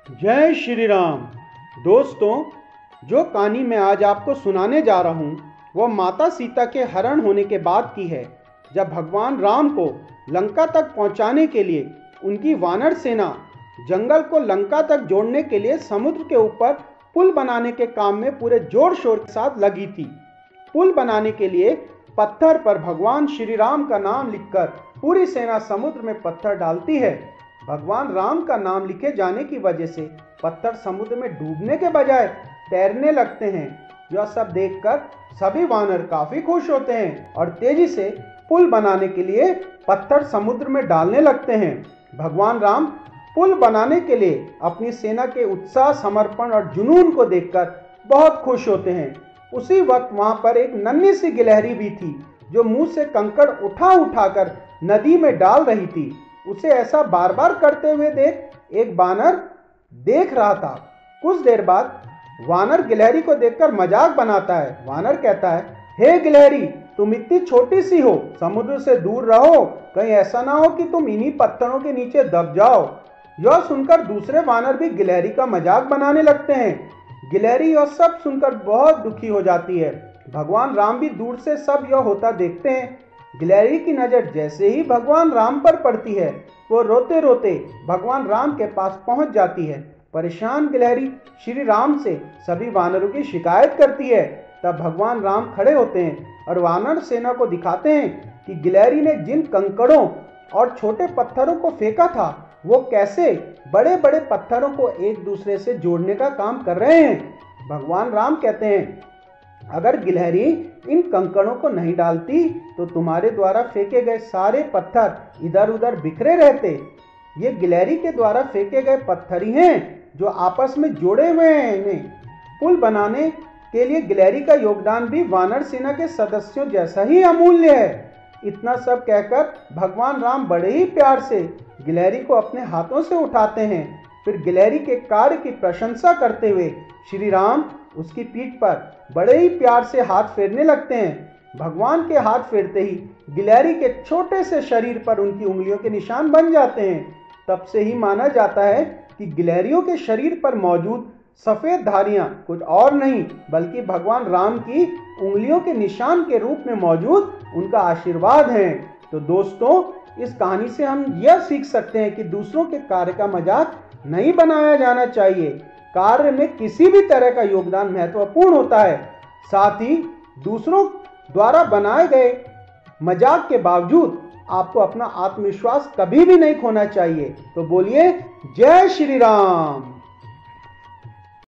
जय श्री राम। दोस्तों, जो कहानी मैं आज आपको सुनाने जा रहा हूँ वह माता सीता के हरण होने के बाद की है, जब भगवान राम को लंका तक पहुँचाने के लिए उनकी वानर सेना जंगल को लंका तक जोड़ने के लिए समुद्र के ऊपर पुल बनाने के काम में पूरे जोर शोर के साथ लगी थी। पुल बनाने के लिए पत्थर पर भगवान श्री राम का नाम लिखकर पूरी सेना समुद्र में पत्थर डालती है। भगवान राम का नाम लिखे जाने की वजह से पत्थर समुद्र में डूबने के बजाय तैरने लगते हैं। यह सब देखकर सभी वानर काफी खुश होते हैं और तेजी से पुल बनाने के लिए पत्थर समुद्र में डालने लगते हैं। भगवान राम पुल बनाने के लिए अपनी सेना के उत्साह, समर्पण और जुनून को देखकर बहुत खुश होते हैं। उसी वक्त वहां पर एक नन्ही सी गिलहरी भी थी, जो मुंह से कंकड़ उठा उठाकर नदी में डाल रही थी। उसे ऐसा बार बार करते हुए देख एक बानर देख रहा था। कुछ देर बाद वानर गिलहरी को देखकर मजाक बनाता है। वानर कहता है, हे गिलहरी, तुम इतनी छोटी सी हो, समुद्र से दूर रहो, कहीं ऐसा ना हो कि तुम इन्हीं पत्थरों के नीचे दब जाओ। यह सुनकर दूसरे वानर भी गिलहरी का मजाक बनाने लगते हैं। गिलहरी यह सब सुनकर बहुत दुखी हो जाती है। भगवान राम भी दूर से सब यह होता देखते हैं। गिलहरी की नजर जैसे ही भगवान राम पर पड़ती है, वो रोते रोते भगवान राम के पास पहुंच जाती है। परेशान गिलहरी श्री राम से सभी वानरों की शिकायत करती है। तब भगवान राम खड़े होते हैं और वानर सेना को दिखाते हैं कि गिलहरी ने जिन कंकड़ों और छोटे पत्थरों को फेंका था, वो कैसे बड़े बड़े पत्थरों को एक दूसरे से जोड़ने का काम कर रहे हैं। भगवान राम कहते हैं, अगर गिलहरी इन कंकड़ों को नहीं डालती तो तुम्हारे द्वारा फेंके गए सारे पत्थर इधर उधर बिखरे रहते। ये गिलहरी के द्वारा फेंके गए पत्थर ही हैं जो आपस में जोड़े हुए हैं। इन्हें पुल बनाने के लिए गिलहरी का योगदान भी वानर सेना के सदस्यों जैसा ही अमूल्य है। इतना सब कहकर भगवान राम बड़े ही प्यार से गिलहरी को अपने हाथों से उठाते हैं। फिर गिलहरी के कार्य की प्रशंसा करते हुए श्री राम उसकी पीठ पर बड़े ही प्यार से हाथ फेरने लगते हैं। भगवान के हाथ फेरते ही गिलहरी के छोटे से शरीर पर उनकी उंगलियों के निशान बन जाते हैं। तब से ही माना जाता है कि गिलहरियों के शरीर पर मौजूद सफेद धारियां कुछ और नहीं बल्कि भगवान राम की उंगलियों के निशान के रूप में मौजूद उनका आशीर्वाद है। तो दोस्तों, इस कहानी से हम यह सीख सकते हैं कि दूसरों के कार्य का मजाक नहीं बनाया जाना चाहिए। कार्य में किसी भी तरह का योगदान महत्वपूर्ण होता है। साथ ही दूसरों द्वारा बनाए गए मजाक के बावजूद आपको अपना आत्मविश्वास कभी भी नहीं खोना चाहिए। तो बोलिए जय श्री राम।